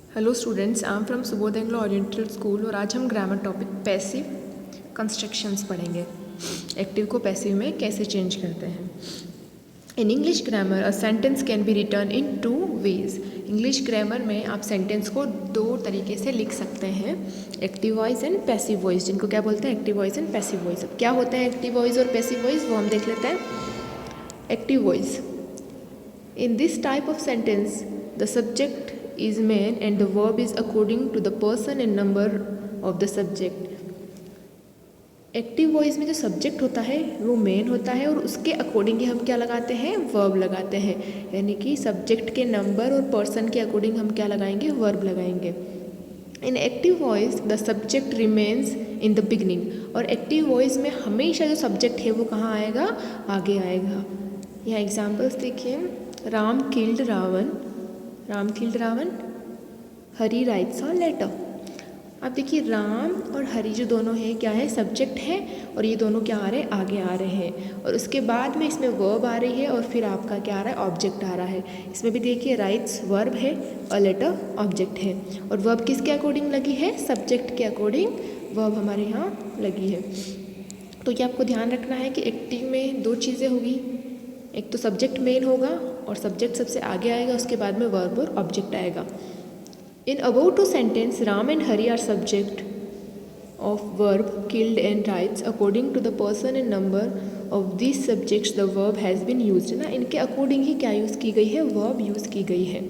Hello students, I am from Subodh Anglo Oriental school और आज हम ग्रामर टॉपिक पैसिव कंस्ट्रक्शंस पढ़ेंगे। एक्टिव को पैसिव में कैसे चेंज करते हैं। In English grammar a sentence can be written in 2 ways. English grammar में आप सेंटेंस को 2 तरीके से लिख सकते हैं, active voice and passive voice, जिनको क्या बोलते हैं, active voice and passive voice. अब क्या होता है एक्टिव वॉइस और पैसिव वॉइस, वो हम देख लेते हैं। Active voice, in this type of sentence the subject is main and the verb is according to the person and number of the subject। Active voice में जो सब्जेक्ट होता है वो मेन होता है और उसके अकॉर्डिंग ही हम क्या लगाते हैं, वर्ब लगाते हैं। यानी कि सब्जेक्ट के नंबर और पर्सन के अकॉर्डिंग हम क्या लगाएंगे, वर्ब लगाएंगे। इन active voice the subject remains in the beginning. और एक्टिव वॉइस में हमेशा जो सब्जेक्ट है वो कहाँ आएगा, आगे आएगा। यहाँ एग्जाम्पल्स देखिए, Ram killed Ravan, Hari writes a letter. अब देखिए राम और हरी जो दोनों हैं क्या है, सब्जेक्ट है, और ये दोनों क्या आ रहे हैं, आगे आ रहे हैं। और उसके बाद में इसमें वर्ब आ रही है और फिर आपका क्या आ रहा है, ऑब्जेक्ट आ रहा है। इसमें भी देखिए राइट्स वर्ब है और लेटर ऑब्जेक्ट है। और वर्ब किसके अकॉर्डिंग लगी है, सब्जेक्ट के अकॉर्डिंग वर्ब हमारे यहाँ लगी है। तो ये आपको ध्यान रखना है कि एक्टिव में 2 चीज़ें होगी, एक तो सब्जेक्ट मेन होगा और सब्जेक्ट सबसे आगे आएगा, उसके बाद में वर्ब और ऑब्जेक्ट आएगा। In about 2 sentence Ram and Hari are subject of verb killed and writes according to the person and number of this subjects the verb has been used. ना, इनके अकॉर्डिंग ही क्या यूज़ की गई है, वर्ब यूज़ की गई है।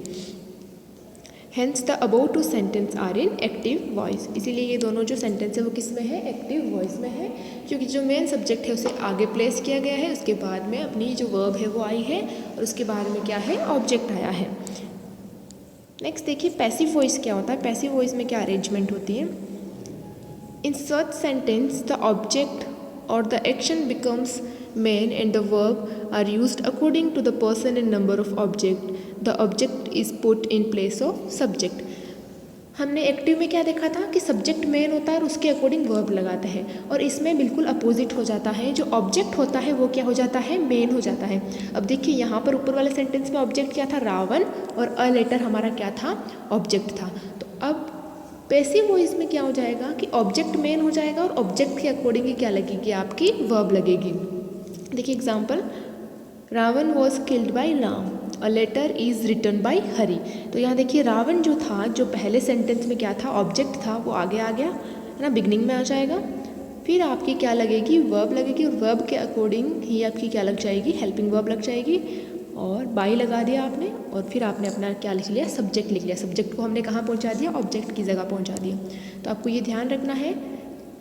Hence the about 2 sentence are in active voice. इसीलिए ये दोनों जो सेंटेंस है वो किस में है, एक्टिव वॉइस में है, क्योंकि जो मेन सब्जेक्ट है उसे आगे प्लेस किया गया है, उसके बाद में अपनी जो वर्ब है वो आई है और उसके बाद में क्या है, ऑब्जेक्ट आया है। नेक्स्ट देखिए पैसिव वॉइस क्या होता है। पैसिव वॉइस में क्या अरेंजमेंट होती है। In such sentence the object और the action becomes main and the verb are used according to the person and number of object. The object is put in place of subject. हमने active में क्या देखा था कि subject main होता है और उसके अकॉर्डिंग वर्ब लगाते हैं, और इसमें बिल्कुल अपोजिट हो जाता है। जो ऑब्जेक्ट होता है वो क्या हो जाता है, मेन हो जाता है। अब देखिए यहाँ पर ऊपर वाले सेंटेंस में ऑब्जेक्ट क्या था, रावण, और अ लेटर हमारा क्या था, ऑब्जेक्ट था। तो अब पैसिव वॉइस में क्या हो जाएगा कि ऑब्जेक्ट मेन हो जाएगा और ऑब्जेक्ट के अकॉर्डिंग ही क्या लगेगी, आपकी वर्ब लगेगी। देखिए example, Ravan was killed by Ram, a letter is written by Hari. तो यहाँ देखिए रावण जो था, जो पहले सेंटेंस में क्या था, ऑब्जेक्ट था, वो आगे आ गया है ना, बिगनिंग में आ जाएगा। फिर आपकी क्या लगेगी, वर्ब लगेगी, और वर्ब के अकॉर्डिंग ही आपकी क्या लग जाएगी, हेल्पिंग वर्ब लग जाएगी। और बाई लगा दिया आपने, और फिर आपने अपना क्या लिख लिया, सब्जेक्ट लिख लिया। सब्जेक्ट को हमने कहाँ पहुँचा दिया, ऑब्जेक्ट की जगह पहुँचा दिया। तो आपको ये ध्यान रखना है,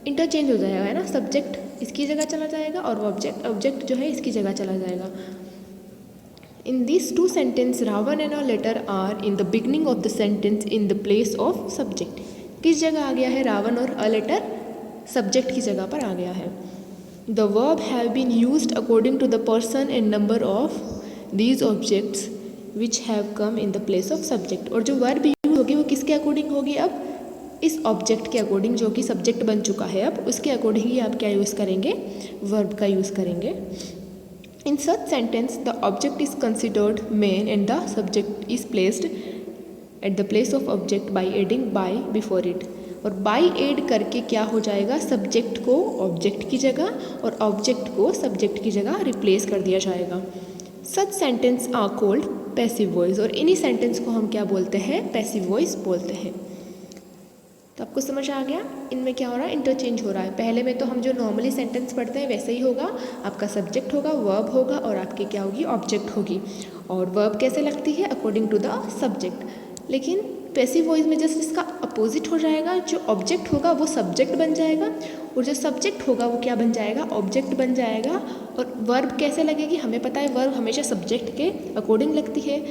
इंटरचेंज हो जाएगा, है ना, सब्जेक्ट इसकी जगह चला जाएगा और ऑब्जेक्ट जो है इसकी जगह चला जाएगा। In these 2 sentences, Ravan and a letter are in the beginning of the sentence in the place of subject। किस जगह आ गया है, रावण और a letter सब्जेक्ट की जगह पर आ गया है। The verb have been used according to the person and number of these objects which have come in the place of subject। और जो वर्ब यूज होगी वो किसके अकॉर्डिंग होगी, अब इस ऑब्जेक्ट के अकॉर्डिंग, जो कि सब्जेक्ट बन चुका है, अब उसके अकॉर्डिंग ही आप क्या यूज़ करेंगे, वर्ब का यूज़ करेंगे। In such sentence, the object is considered main and the subject is placed at the place of object by adding by before it। और by add करके क्या हो जाएगा, सब्जेक्ट को ऑब्जेक्ट की जगह और ऑब्जेक्ट को सब्जेक्ट की जगह रिप्लेस कर दिया जाएगा। Such sentence are called passive voice। और इन्हीं सेंटेंस को हम क्या बोलते हैं, पैसिव वॉइस बोलते हैं। तो आपको समझ आ गया, इनमें क्या हो रहा है, इंटरचेंज हो रहा है। पहले में तो हम जो नॉर्मली सेंटेंस पढ़ते हैं वैसे ही होगा, आपका सब्जेक्ट होगा, वर्ब होगा, और आपकी क्या होगी, ऑब्जेक्ट होगी। और वर्ब कैसे लगती है, अकॉर्डिंग टू द सब्जेक्ट। लेकिन पैसिव वॉइस में जस्ट इसका अपोजिट हो जाएगा, जो ऑब्जेक्ट होगा वो सब्जेक्ट बन जाएगा, और जो सब्जेक्ट होगा वो क्या बन जाएगा, ऑब्जेक्ट बन जाएगा। और वर्ब कैसे लगेगी, हमें पता है वर्ब हमेशा सब्जेक्ट के अकॉर्डिंग लगती है।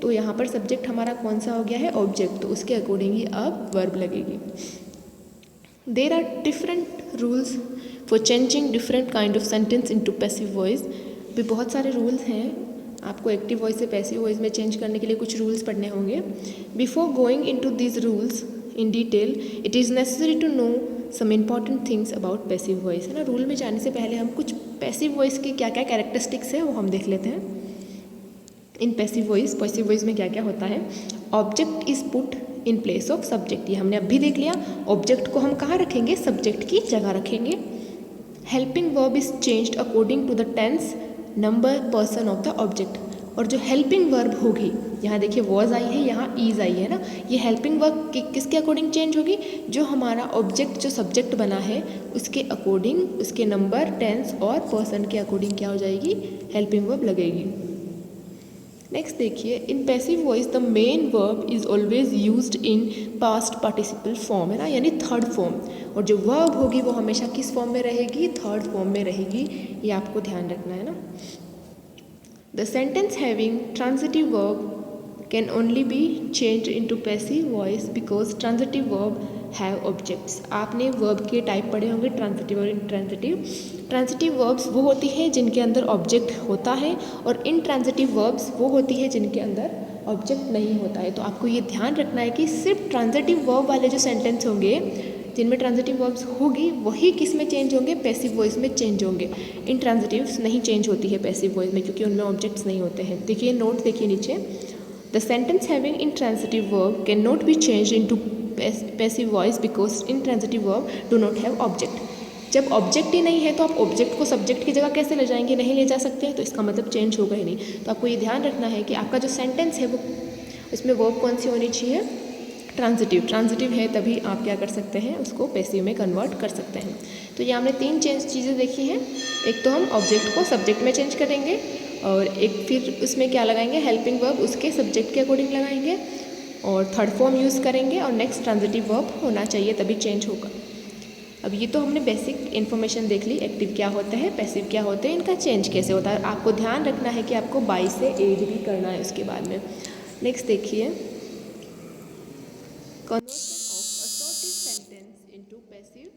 तो यहाँ पर सब्जेक्ट हमारा कौन सा हो गया है, ऑब्जेक्ट, तो उसके अकॉर्डिंग ही अब वर्ब लगेगी। There are different rules for changing different kind of sentence into passive voice. भी बहुत सारे रूल्स हैं, आपको एक्टिव वॉइस से पैसिव वॉइस में चेंज करने के लिए कुछ रूल्स पढ़ने होंगे। Before going into these rules in detail, it is necessary to know some important things about passive voice, है ना। रूल में जाने से पहले हम कुछ पैसिव वॉइस की क्या क्या कैरेक्टरिस्टिक्स है वो हम देख लेते हैं। इन पैसिव वॉइस में क्या क्या होता है, object is put in place of subject. ये हमने अभी देख लिया, ऑब्जेक्ट को हम कहाँ रखेंगे, सब्जेक्ट की जगह रखेंगे। Helping verb is changed according to the tense, number, person of the object. और जो हेल्पिंग वर्ब होगी, यहाँ देखिए वॉज आई है, यहाँ ईज आई है ना, ये हेल्पिंग वर्ब किसके अकॉर्डिंग चेंज होगी, जो हमारा ऑब्जेक्ट जो सब्जेक्ट बना है उसके अकॉर्डिंग, उसके नंबर, टेंस और पर्सन के अकॉर्डिंग क्या हो जाएगी, हेल्पिंग वर्ब लगेगी। नेक्स्ट देखिए, इन passive voice the main verb is always used in past participle form, है ना, यानी थर्ड फॉर्म। और जो वर्ब होगी वो हमेशा किस फॉर्म में रहेगी, थर्ड फॉर्म में रहेगी, ये आपको ध्यान रखना है ना। The sentence having transitive verb can only be changed into passive voice because transitive verb have objects। आपने वर्ब के टाइप पढ़े होंगे, ट्रांजिटिव और इंट्रांजिटिव। ट्रांजिटिव वर्ब्स वो होती है जिनके अंदर ऑब्जेक्ट होता है, और इंट्रांजिटिव वर्ब्स वो होती है जिनके अंदर ऑब्जेक्ट नहीं होता है। तो आपको ये ध्यान रखना है कि सिर्फ ट्रांजिटिव वर्ब वाले जो सेंटेंस होंगे जिनमें ट्रांजिटिव वर्ब्स होगी वही किस में चेंज होंगे, पैसिव वॉइस में चेंज होंगे। इंट्रांजिटिव्स नहीं चेंज होती है पैसिव वॉइस में, क्योंकि उनमें ऑब्जेक्ट्स नहीं होते हैं। देखिए नोट देखिए नीचे, The sentence having intransitive verb cannot be changed into passive voice because intransitive verb do not have object। जब ऑब्जेक्ट ही नहीं है तो आप ऑब्जेक्ट को सब्जेक्ट की जगह कैसे ले जाएंगे, नहीं ले जा सकते, तो इसका मतलब चेंज होगा ही नहीं। तो आपको ये ध्यान रखना है कि आपका जो सेंटेंस है वो इसमें वर्ब कौन सी होनी चाहिए, ट्रांजिटिव। ट्रांजिटिव है तभी आप क्या कर सकते हैं, उसको पैसिव में कन्वर्ट कर सकते हैं। तो ये हमने तीन चीज़ें देखी हैं। एक तो हम ऑब्जेक्ट को सब्जेक्ट में चेंज करेंगे, और एक फिर उसमें क्या लगाएंगे, हेल्पिंग वर्ब उसके सब्जेक्ट के अकॉर्डिंग लगाएंगे, और थर्ड फॉर्म यूज़ करेंगे, और नेक्स्ट ट्रांजिटिव वर्ब होना चाहिए तभी चेंज होगा। अब ये तो हमने बेसिक इन्फॉर्मेशन देख ली, एक्टिव क्या होता है, पैसिव क्या होते हैं, इनका चेंज कैसे होता है। आपको ध्यान रखना है कि आपको 22 से एज भी करना है उसके बाद में। नेक्स्ट देखिए, conversion of assertive sentence into passive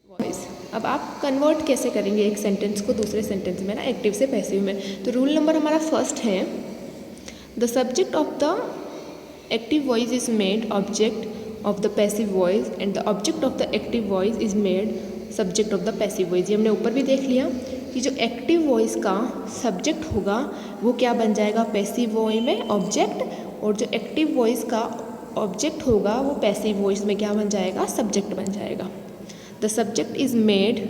voice. अब आप कन्वर्ट कैसे करेंगे एक सेंटेंस को दूसरे सेंटेंस में ना, एक्टिव से पैसिव में। तो रूल नंबर हमारा फर्स्ट है, the subject of the active voice is made object of the passive voice and the object of the active voice is made subject of the passive voice. ये हमने ऊपर भी देख लिया कि जो एक्टिव वॉइस का सब्जेक्ट होगा वो क्या बन जाएगा, पैसिव वॉइस में ऑब्जेक्ट, और जो एक्टिव वॉइस का ऑब्जेक्ट होगा वो पैसिव वॉइस में क्या बन जाएगा, सब्जेक्ट बन जाएगा। The subject is made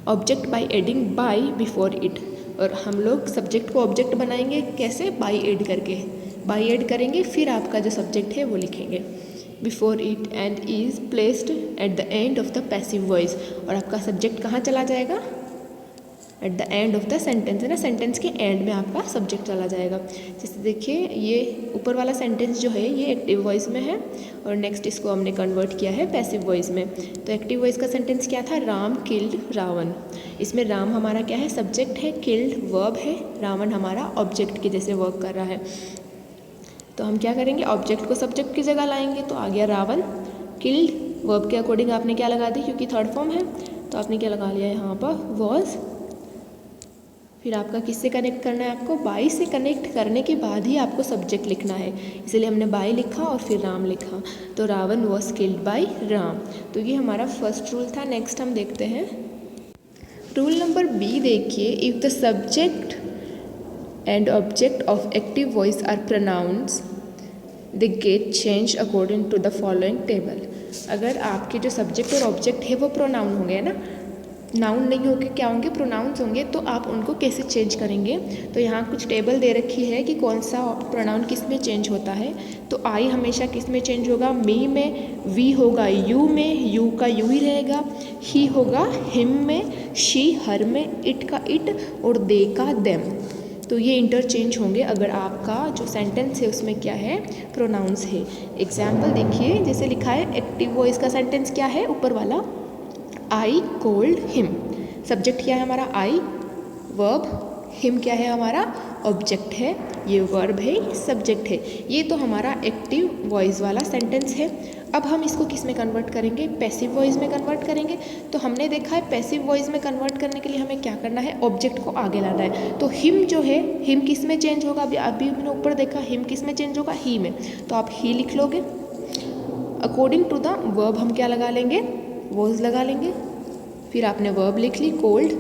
object by adding by before it. और हम लोग सब्जेक्ट को ऑब्जेक्ट बनाएंगे कैसे, बाई एड करके, बाई एड करेंगे, फिर आपका जो सब्जेक्ट है वो लिखेंगे before it, and is placed at the end of the passive voice. और आपका सब्जेक्ट कहाँ चला जाएगा, at the end of the sentence, है ना, सेंटेंस के एंड में आपका सब्जेक्ट चला जाएगा। जैसे देखिए ये ऊपर वाला सेंटेंस जो है ये एक्टिव वॉइस में है, और नेक्स्ट इसको हमने कन्वर्ट किया है पैसिव वॉइस में। तो एक्टिव वॉइस का सेंटेंस क्या था, राम किल्ड रावण। इसमें राम हमारा क्या है, सब्जेक्ट है, किल्ड वर्ब है, रावण हमारा ऑब्जेक्ट के जैसे वर्क कर रहा है। तो हम क्या करेंगे, ऑब्जेक्ट को सब्जेक्ट की जगह लाएंगे, तो आ गया रावण। किल्ड वर्ब के अकॉर्डिंग आपने क्या लगा दी, क्योंकि थर्ड फॉर्म है तो आपने क्या लगा लिया यहाँ पर, वॉज। फिर आपका किससे कनेक्ट करना है, आपको बाई से कनेक्ट करने के बाद ही आपको सब्जेक्ट लिखना है, इसलिए हमने बाई लिखा और फिर राम लिखा। तो Ravan was killed by Ram. तो ये हमारा फर्स्ट रूल था। नेक्स्ट हम देखते हैं रूल नंबर बी। देखिए, if the subject and object of active voice are pronouns they get change according to the following table. अगर आपके जो सब्जेक्ट और ऑब्जेक्ट है वो प्रोनाउन होंगे ना, नाउन नहीं होंगे, क्या होंगे, प्रोनाउंस होंगे, तो आप उनको कैसे चेंज करेंगे। तो यहाँ कुछ टेबल दे रखी है कि कौन सा प्रोनाउन किस में चेंज होता है। तो आई हमेशा किस में चेंज होगा, मी में, वी होगा यू में, यू का यू ही रहेगा, ही होगा हिम में, शी हर में, इट का इट, और दे का देम। तो ये इंटरचेंज होंगे अगर आपका जो सेंटेंस है उसमें क्या है, प्रोनाउंस है। एग्जाम्पल देखिए, जैसे लिखा है एक्टिव वॉइस का सेंटेंस क्या है, ऊपर वाला, आई कोल्ड हिम। सब्जेक्ट क्या है हमारा, आई, वर्ब, हिम क्या है हमारा, ऑब्जेक्ट है, ये वर्ब है, सब्जेक्ट है। ये तो हमारा एक्टिव वॉइस वाला सेंटेंस है। अब हम इसको किस में कन्वर्ट करेंगे, पैसिव वॉइस में कन्वर्ट करेंगे। तो हमने देखा है पैसिव वॉइस में कन्वर्ट करने के लिए हमें क्या करना है, ऑब्जेक्ट को आगे लाना है। तो हिम जो है, हिम किस में चेंज होगा, अभी मैंने ऊपर देखा हिम किस में चेंज होगा, ही में। तो आप ही लिख लोगे। अकॉर्डिंग टू द वर्ब हम क्या लगा लेंगे, वॉज लगा लेंगे। फिर आपने वर्ब लिख ली कोल्ड,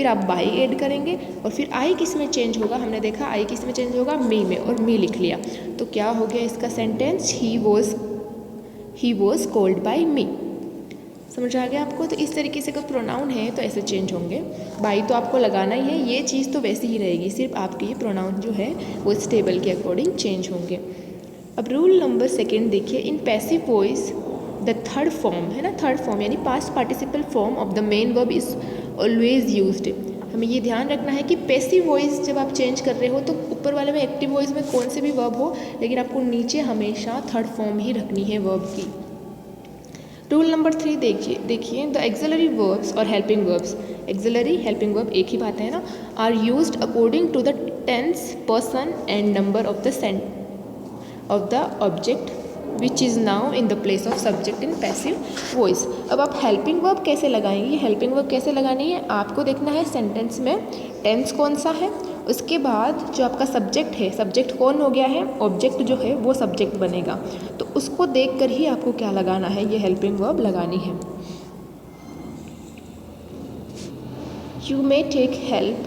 फिर आप बाई ऐड करेंगे और फिर आई किस में चेंज होगा, हमने देखा आई किस में चेंज होगा, मी में, और मी लिख लिया। तो क्या हो गया इसका sentence, he was called by me. समझ आ गया आपको। तो इस तरीके से अगर प्रोनाउन है तो ऐसे चेंज होंगे। बाई तो आपको लगाना ही है, ये चीज़ तो वैसे ही रहेगी, सिर्फ आपके ये प्रोनाउन जो है वो इस टेबल के अकॉर्डिंग चेंज होंगे। अब रूल नंबर 2 देखिए, इन passive voice the third form है ना, थर्ड फॉर्म यानी past participle form of the main verb is always used. हमें ये ध्यान रखना है कि पैसिव वॉइस जब आप चेंज कर रहे हो तो ऊपर वाले में एक्टिव वॉइस में कौन से भी वर्ब हो, लेकिन आपको नीचे हमेशा थर्ड फॉर्म ही रखनी है वर्ब की। रूल नंबर 3 देखिए द एक्सिलरी वर्ब्स और helping verbs, auxiliary helping verb एक ही बात है ना, are used according to the tense, person and number of the object which is now in the place of subject in passive voice. अब आप helping verb कैसे लगाएंगे, हेल्पिंग वर्ब कैसे लगानी है, आपको देखना है सेंटेंस में टेंस कौन सा है, उसके बाद जो आपका सब्जेक्ट है, सब्जेक्ट कौन हो गया है, ऑब्जेक्ट जो है वो सब्जेक्ट बनेगा, तो उसको देख कर ही आपको क्या लगाना है, ये हेल्पिंग वर्ब लगानी है। You may take help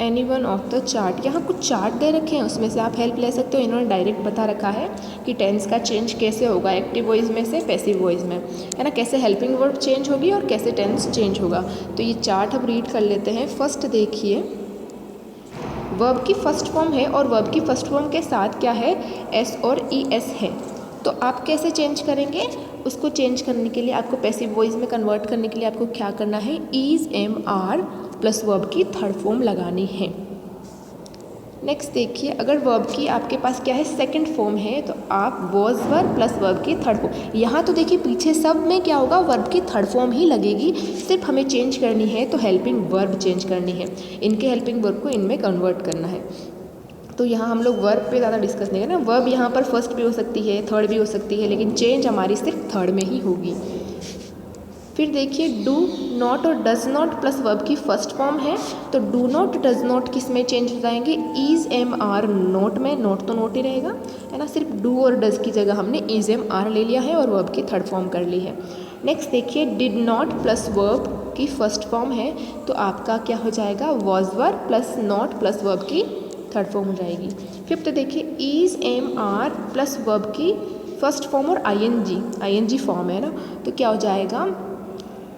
any one of the chart, यहाँ कुछ चार्ट दे रखे हैं उसमें से आप हेल्प ले सकते हो। इन्होंने डायरेक्ट बता रखा है कि टेंस का चेंज कैसे होगा एक्टिव वॉइस में से पैसिव वॉइस में, है ना, कैसे हेल्पिंग वर्ब चेंज होगी और कैसे टेंस चेंज होगा। तो ये चार्ट हम रीड कर लेते हैं। फर्स्ट देखिए, वर्ब की फर्स्ट फॉर्म है और वर्ब की फर्स्ट फॉर्म के साथ क्या है, एस और ई एस है। तो आप कैसे चेंज करेंगे, उसको चेंज करने के लिए आपको पैसिव वॉइस में कन्वर्ट करने के लिए आपको क्या करना है, is am are plus verb की थर्ड फॉर्म लगानी है। नेक्स्ट देखिए, अगर वर्ब की आपके पास क्या है, सेकंड फॉर्म है, तो आप वॉज वर प्लस वर्ब की थर्ड फॉर्म। यहाँ तो देखिए पीछे सब में क्या होगा, वर्ब की थर्ड फॉर्म ही लगेगी, सिर्फ हमें चेंज करनी है तो हेल्पिंग वर्ब चेंज करनी है, इनके हेल्पिंग वर्ब को इनमें कन्वर्ट करना है। तो यहाँ हम लोग वर्ब पे ज़्यादा डिस्कस नहीं करें, वर्ब यहाँ पर फर्स्ट भी हो सकती है, थर्ड भी हो सकती है, लेकिन चेंज हमारी सिर्फ थर्ड में ही होगी। फिर देखिए, डू नॉट और डज नॉट प्लस वर्ब की फर्स्ट फॉर्म है, तो डू नॉट डज नॉट किस में चेंज हो जाएंगे, इज एम आर नॉट में, नॉट तो नॉट ही रहेगा, है ना, सिर्फ डू और डज की जगह हमने इज एम आर ले लिया है और वर्ब की थर्ड फॉर्म कर ली है। नेक्स्ट देखिए, डिड नॉट प्लस वर्ब की फर्स्ट फॉर्म है, तो आपका क्या हो जाएगा, was were plus not plus verb की थर्ड फॉर्म हो जाएगी। फिफ्थ देखिए, is am are plus verb की फर्स्ट फॉर्म और आई एन जी फॉर्म है ना, तो क्या हो जाएगा,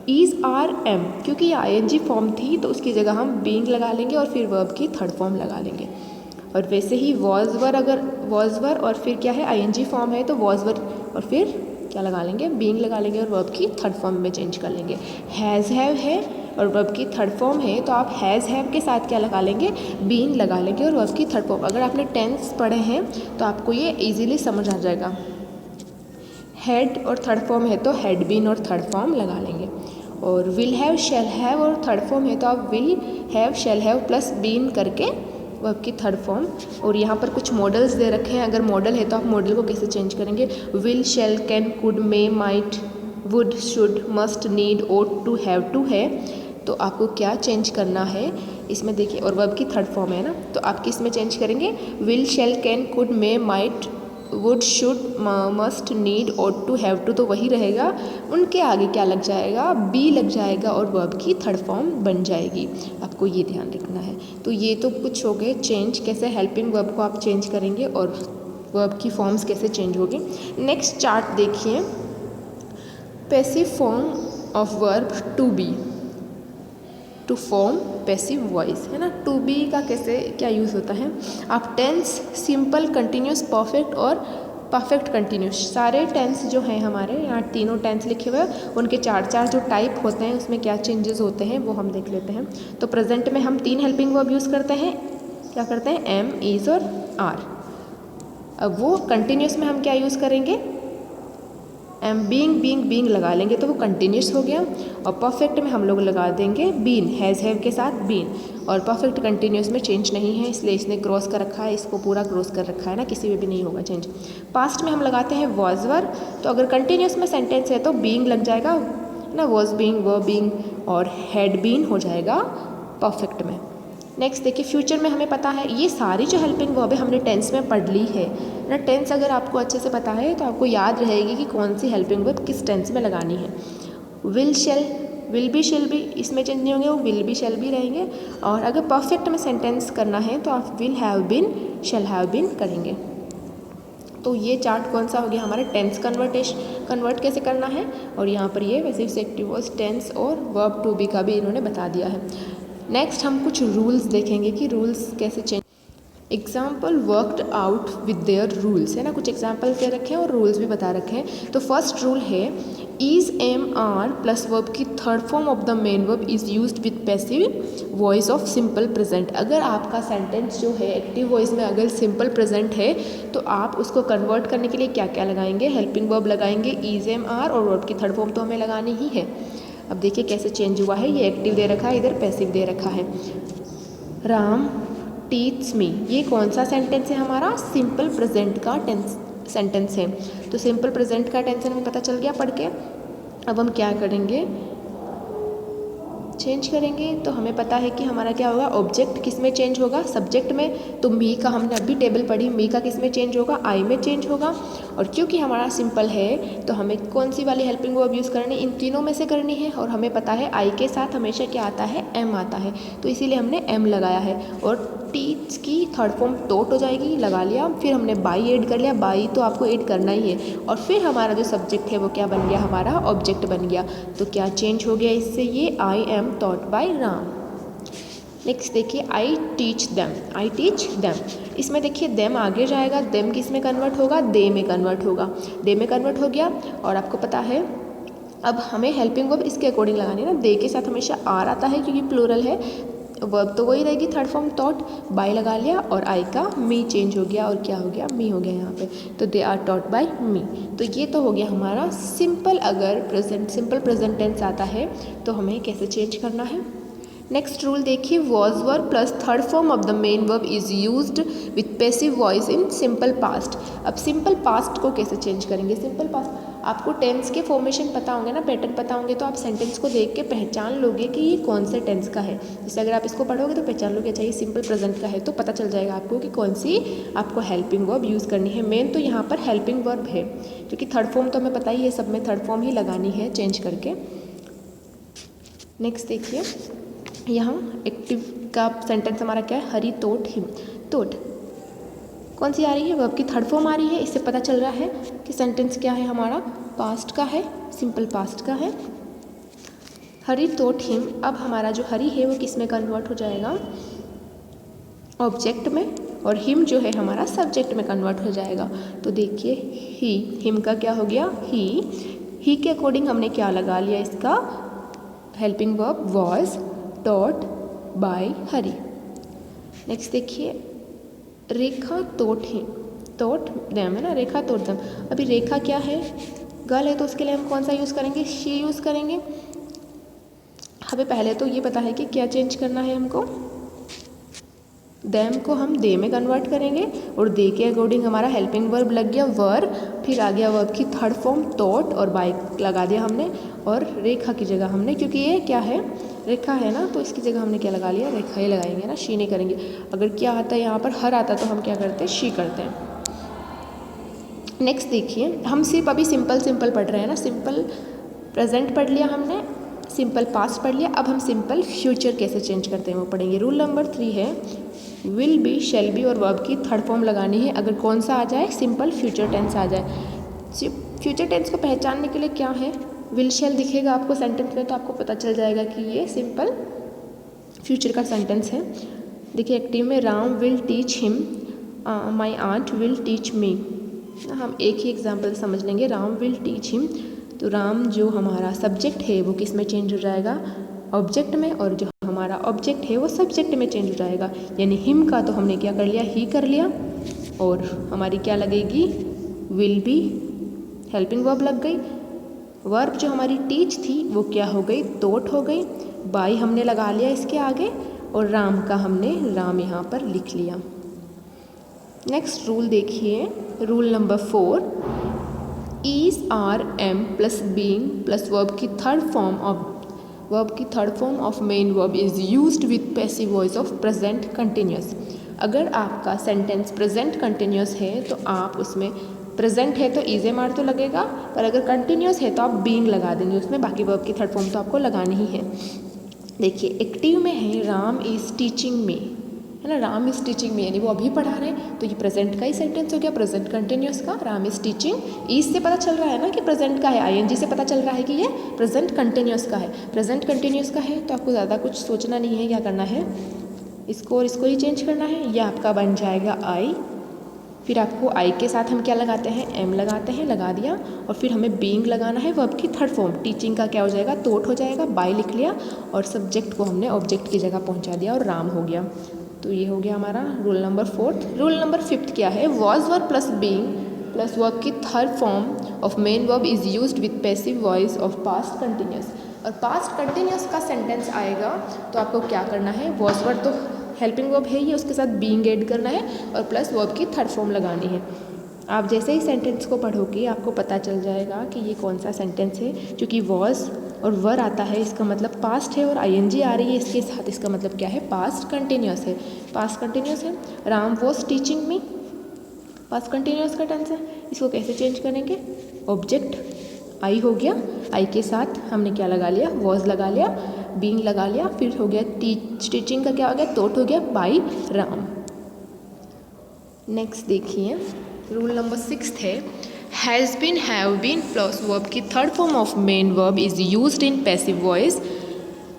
इज आर एम, क्योंकि ये आई एन जी फॉर्म थी तो उसकी जगह हम बीइंग लगा लेंगे और फिर वर्ब की थर्ड फॉर्म लगा लेंगे। और वैसे ही वॉज वर, अगर वॉज वर और फिर क्या है, आई एन जी फॉर्म है, तो वॉज वर और फिर क्या लगा लेंगे, बीइंग लगा लेंगे और वर्ब की थर्ड फॉर्म में चेंज कर लेंगे। हैज़ हैव है और वर्ब की थर्ड फॉर्म है, तो आप हैज़ हैव के साथ क्या लगा लेंगे, बीइंग लगा लेंगे और वर्ब की थर्ड फॉर्म। अगर आपने टेंस पढ़े हैं तो आपको ये इजीली समझ आ जाएगा। हैड और थर्ड फॉर्म है तो हैड बीन और थर्ड फॉर्म लगा लेंगे। और विल हैव, शैल हैव और थर्ड फॉर्म है तो आप will have, shall have plus been करके वर्ब की थर्ड फॉर्म। और यहाँ पर कुछ मॉडल्स दे रखे हैं, अगर मॉडल है तो आप मॉडल को कैसे चेंज करेंगे, will, shall, can, could, may, might, would, should, must, need, ought, to, have to है, तो आपको क्या चेंज करना है इसमें देखिए। और वर्ब की थर्ड फॉर्म है ना, तो आप किस में चेंज करेंगे, will, shall, can, could, may, might, would, should, must, need, ought to, have to, तो वही रहेगा, उनके आगे क्या लग जाएगा, बी लग जाएगा और वर्ब की थर्ड फॉर्म बन जाएगी। आपको ये ध्यान रखना है। तो ये तो कुछ हो गए चेंज, कैसे हेल्पिंग वर्ब को आप चेंज करेंगे और वर्ब की फॉर्म्स कैसे चेंज होगी। नेक्स्ट चार्ट देखिए, passive form of verb to be, to form passive voice, है ना, टू बी का कैसे क्या यूज़ होता है। आप टेंस, सिंपल, कंटिन्यूस, परफेक्ट और परफेक्ट कंटिन्यूस, सारे टेंस जो हैं हमारे यहाँ तीनों टेंस लिखे हुए हैं, उनके चार चार जो टाइप होते हैं उसमें क्या चेंजेस होते हैं वो हम देख लेते हैं। तो प्रेजेंट में हम 3 हेल्पिंग वर्ब यूज़ करते हैं, क्या करते हैं, एम, इज और आर। अब वो कंटिन्यूस में हम क्या यूज़ करेंगे, एम, बीइंग लगा लेंगे तो वो कंटिन्यूस हो गया। और परफेक्ट में हम लोग लगा देंगे बीन, हैज़ हैव के साथ बीन। और परफेक्ट कंटिन्यूस में चेंज नहीं है, इसलिए इसने क्रॉस कर रखा है, इसको पूरा क्रॉस कर रखा है ना, किसी में भी नहीं होगा चेंज। पास्ट में हम लगाते हैं वॉज वर, तो अगर कंटिन्यूस में सेंटेंस है तो बीइंग लग जाएगा ना, वॉज बीइंग, वर बीइंग, और हैड बीन हो जाएगा परफेक्ट में। नेक्स्ट देखिए, फ्यूचर में हमें पता है ये सारी जो हेल्पिंग वर्ब है हमने टेंस में पढ़ ली है ना। टेंस अगर आपको अच्छे से पता है तो आपको याद रहेगी कि कौन सी हेल्पिंग वर्ब किस टेंस में लगानी है। Will, shall, will be shall be इसमें चेंज नहीं होंगे, वो विल बी शेल बी रहेंगे। और अगर परफेक्ट में सेंटेंस करना है तो आप will have been shall have been करेंगे। तो ये चार्ट कौन सा हो गया हमारा, टेंस कन्वर्ट कैसे करना है। और यहाँ पर ये वैसे ही एक्टिव वॉइस टेंस और वर्ब टू बी का भी इन्होंने बता दिया है। नेक्स्ट हम कुछ रूल्स देखेंगे कि रूल्स कैसे change, example worked out with their rules, है ना, कुछ एग्जाम्पल दे रखे हैं और रूल्स भी बता रखे हैं। तो फर्स्ट रूल है is am are plus verb की third form of the main verb is used with passive voice of simple present. अगर आपका सेंटेंस जो है एक्टिव वॉइस में अगर सिंपल प्रेजेंट है तो आप उसको कन्वर्ट करने के लिए क्या क्या लगाएंगे, हेल्पिंग वर्ब लगाएंगे, इज एम आर, और वर्ब की थर्ड फॉर्म तो हमें लगानी ही है। अब देखिए कैसे चेंज हुआ है, ये एक्टिव दे रखा है, इधर पैसिव दे रखा है। राम टीच मी, ये कौन सा सेंटेंस है हमारा, सिंपल प्रेजेंट का सेंटेंस है। तो सिंपल प्रेजेंट का टेंस हमें पता चल गया पढ़ के। अब हम क्या करेंगे, चेंज करेंगे। तो हमें पता है कि हमारा क्या होगा, ऑब्जेक्ट किस में चेंज होगा, सब्जेक्ट में। तो मी का हमने अभी टेबल पढ़ी, मी का किस में चेंज होगा, आई में चेंज होगा। और क्योंकि हमारा सिंपल है तो हमें कौन सी वाली हेल्पिंग वर्ब यूज़ करनी, इन तीनों में से करनी है। और हमें पता है आई के साथ हमेशा क्या आता है, एम आता है, तो इसीलिए हमने एम लगाया है। और टीच की थर्ड फॉर्म टोट हो जाएगी, लगा लिया। फिर हमने बाई ऐड कर लिया, बाई तो आपको ऐड करना ही है। और फिर हमारा जो सब्जेक्ट है वो क्या बन गया, हमारा ऑब्जेक्ट बन गया। तो क्या चेंज हो गया इससे, ये I am taught by Ram. Next देखिए I teach them, I teach them, इसमें देखिए देम आगे जाएगा, देम किस में कन्वर्ट होगा, दे में कन्वर्ट होगा, दे में कन्वर्ट हो गया। और आपको पता है अब हमें हेल्पिंग वर्ब इसके अकॉर्डिंग लगानी है ना, दे के साथ हमेशा आर आता है क्योंकि प्लूरल है, वर्ब तो वही रहेगी थर्ड फॉर्म टॉट, बाय लगा लिया और आई का मी चेंज हो गया और क्या हो गया, मी हो गया यहाँ पे। तो दे आर टॉट बाय मी। तो ये तो हो गया हमारा सिंपल, अगर सिंपल प्रेजेंट टेंस आता है तो हमें कैसे चेंज करना है। नेक्स्ट रूल देखिए, was verb plus third form of the main verb is used with passive voice in simple past. अब सिंपल पास्ट को कैसे चेंज करेंगे, सिंपल पास्ट आपको टेंस के फॉर्मेशन पता होंगे ना, पैटर्न पता होंगे, तो आप सेंटेंस को देख के पहचान लोगे कि ये कौन से टेंस का है। जैसे अगर आप इसको पढ़ोगे तो पहचान लोगे अच्छा ये सिंपल प्रेजेंट का है, तो पता चल जाएगा आपको कि कौन सी आपको हेल्पिंग वर्ब यूज़ करनी है। मेन तो यहाँ पर हेल्पिंग वर्ब है, क्योंकि थर्ड फॉर्म तो हमें पता ही है, सब में थर्ड फॉर्म ही लगानी है चेंज करके। नेक्स्ट देखिए, यहाँ एक्टिव का सेंटेंस हमारा क्या है, हरी तोट हिम। तोट कौन सी आ रही है, वर्ब की थर्ड फॉर्म आ रही है। इससे पता चल रहा है कि सेंटेंस क्या है हमारा, पास्ट का है, सिंपल पास्ट का है। हरी तोट हिम, अब हमारा जो हरी है वो किस में कन्वर्ट हो जाएगा, ऑब्जेक्ट में, और हिम जो है हमारा सब्जेक्ट में कन्वर्ट हो जाएगा। तो देखिए ही, हिम का क्या हो गया, ही के अकॉर्डिंग हमने क्या लगा लिया, इसका helping verb was taught by Hari. Next देखिए, रेखा तोट हिम, तोट देम है ना, रेखा तोट देम। अभी रेखा क्या है, गर्ल है, तो उसके लिए हम कौन सा यूज़ करेंगे, शी यूज़ करेंगे। हमें पहले तो ये पता है कि क्या चेंज करना है हमको, देम को हम दे में कन्वर्ट करेंगे और दे के अकॉर्डिंग हमारा हेल्पिंग वर्ब लग गया वर, फिर आ गया वर्ब की थर्ड फॉर्म टॉट और बाय लगा दिया हमने, और रेखा की जगह हमने, क्योंकि ये क्या है रेखा है ना, तो इसकी जगह हमने क्या लगा लिया, रेखा ही लगाएंगे ना, शी नहीं करेंगे। अगर क्या आता है यहाँ पर हर आता तो हम क्या करते हैं, शी करते हैं। नेक्स्ट देखिए, हम सिर्फ अभी सिंपल पढ़ रहे हैं ना, सिंपल प्रेजेंट पढ़ लिया हमने, सिंपल पास्ट पढ़ लिया। अब हम सिंपल फ्यूचर कैसे चेंज करते हैं वो पढ़ेंगे। रूल नंबर 3 है, विल बी, शैल बी और वर्ब की थर्ड फॉर्म लगानी है अगर कौन सा आ जाए, सिंपल फ्यूचर टेंस आ जाए। फ्यूचर टेंस को पहचानने के लिए क्या है, विल शैल दिखेगा आपको सेंटेंस में तो आपको पता चल जाएगा कि ये सिंपल फ्यूचर का सेंटेंस है। देखिए एक्टिव में, Ram will teach him, my aunt will teach me. हम एक ही एग्जाम्पल समझ लेंगे, राम विल टीच हिम, तो राम जो हमारा सब्जेक्ट है वो किस में चेंज हो जाएगा, ऑब्जेक्ट में, और जो हमारा ऑब्जेक्ट है वो सब्जेक्ट में चेंज हो जाएगा। यानी हिम का तो हमने क्या कर लिया, ही कर लिया, और हमारी क्या लगेगी, विल बी, हेल्पिंग वर्ब लग गई। वर्ब जो हमारी टीच थी वो क्या हो गई, तोट हो गई, बाई हमने लगा लिया इसके आगे, और राम का हमने राम यहाँ पर लिख लिया। नेक्स्ट रूल देखिए, rule number 4, is, are, am plus being plus verb की third form of main verb is used with passive voice of present continuous. अगर आपका सेंटेंस प्रेजेंट कंटिन्यूअस है तो आप उसमें प्रेजेंट है तो इज एम आर तो लगेगा, पर अगर कंटिन्यूस है तो आप बीइंग लगा देंगे उसमें, बाकी वर्ब की थर्ड फॉर्म तो आपको लगानी ही है। देखिए एक्टिव में है राम इज़ टीचिंग मी, है ना, राम इज़ टीचिंग मी यानी वो अभी पढ़ा रहे हैं, तो ये प्रेजेंट का ही सेंटेंस हो गया, प्रेजेंट कंटिन्यूस का। राम इज़ टीचिंग, इज से पता चल रहा है ना कि प्रेजेंट का है, आईएनजी से पता चल रहा है कि ये प्रेजेंट कंटिन्यूस का है। प्रेजेंट कंटिन्यूस का है तो आपको ज़्यादा कुछ सोचना नहीं है, क्या करना है, इसको और इसको ही चेंज करना है। यह आपका बन जाएगा आई, फिर आपको आई के साथ हम क्या लगाते हैं, एम लगाते हैं, लगा दिया, और फिर हमें बीइंग लगाना है वर्ब की थर्ड फॉर्म। टीचिंग का क्या हो जाएगा, तोट हो जाएगा, बाय लिख लिया, और सब्जेक्ट को हमने ऑब्जेक्ट की जगह पहुंचा दिया और राम हो गया। तो ये हो गया हमारा रूल नंबर 4। रूल नंबर 5 क्या है, was verb plus being plus verb की third form of main verb is used with passive voice of past continuous. और पास्ट कंटिन्यूस का सेंटेंस आएगा तो आपको क्या करना है, वॉज वर्ब तो हेल्पिंग वर्ब है ये, उसके साथ बीइंग ऐड करना है और प्लस वर्ब की थर्ड फॉर्म लगानी है। आप जैसे ही सेंटेंस को पढ़ोगे आपको पता चल जाएगा कि ये कौन सा सेंटेंस है। क्योंकि वॉज और वर आता है इसका मतलब पास्ट है, और आईएनजी आ रही है इसके साथ, इसका मतलब क्या है, पास्ट कंटिन्यूस है। पास्ट कंटिन्यूस है, Ram was teaching me, past continuous का टेंस है। इसको कैसे चेंज करेंगे, ऑब्जेक्ट आई हो गया, आई के साथ हमने क्या लगा लिया, वॉज लगा लिया, बीइंग लगा लिया, फिर हो गया टीचिंग का क्या हो गया, तोट हो गया, बाय राम। नेक्स्ट देखिए रूल नंबर 6 है, has been, have been plus verb की third form of main verb is used in passive voice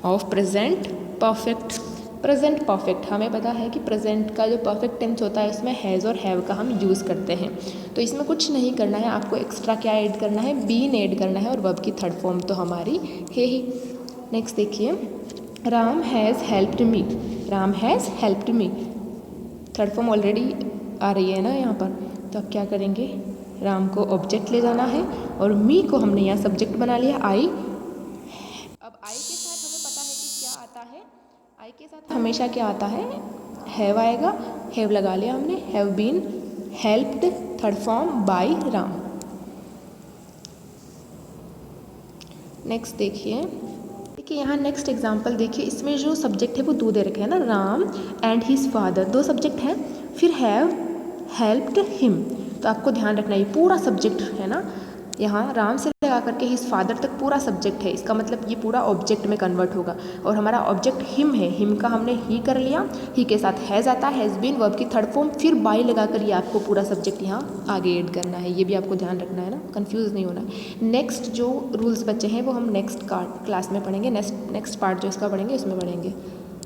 of present perfect. Present perfect हमें पता है कि प्रेजेंट का जो परफेक्ट टेंस होता है उसमें हैज़ और हैव का हम यूज़ करते हैं, तो इसमें कुछ नहीं करना है, आपको एक्स्ट्रा क्या ऐड करना है, बीन ऐड करना है, और वर्ब की थर्ड फॉर्म तो हमारी है ही। नेक्स्ट देखिए, Ram has helped me, Ram has helped me, third form already आ रही है ना यहाँ पर, तो अब क्या करेंगे, राम को ऑब्जेक्ट ले जाना है और मी को हमने यहाँ सब्जेक्ट बना लिया, आई। अब आई के साथ हमें पता है कि क्या आता है, आई के साथ हमेशा क्या आता है, हैव आएगा, हैव लगा लिया हमने, have been helped third form by Ram. Next देखिए यहाँ नेक्स्ट एग्जांपल देखिए, इसमें जो सब्जेक्ट है वो दो दे रखे हैं ना, राम एंड हिज फादर, दो सब्जेक्ट हैं, फिर हैव हेल्प्ड हिम, तो आपको ध्यान रखना ये पूरा सब्जेक्ट है ना, यहाँ राम से लगा करके हिज फादर तक पूरा सब्जेक्ट है, इसका मतलब ये पूरा ऑब्जेक्ट में कन्वर्ट होगा, और हमारा ऑब्जेक्ट हिम है, हिम का हमने ही कर लिया, ही के साथ हैज़ आता है, हैज़ बीन वर्ब की थर्ड फॉर्म, फिर बाय लगा कर ये आपको पूरा सब्जेक्ट यहाँ आगे ऐड करना है, ये भी आपको ध्यान रखना है ना, कंफ्यूज नहीं होना है। नेक्स्ट जो रूल्स बचे हैं वो हम नेक्स्ट क्लास में पढ़ेंगे, नेक्स्ट पार्ट जो इसका पढ़ेंगे उसमें पढ़ेंगे।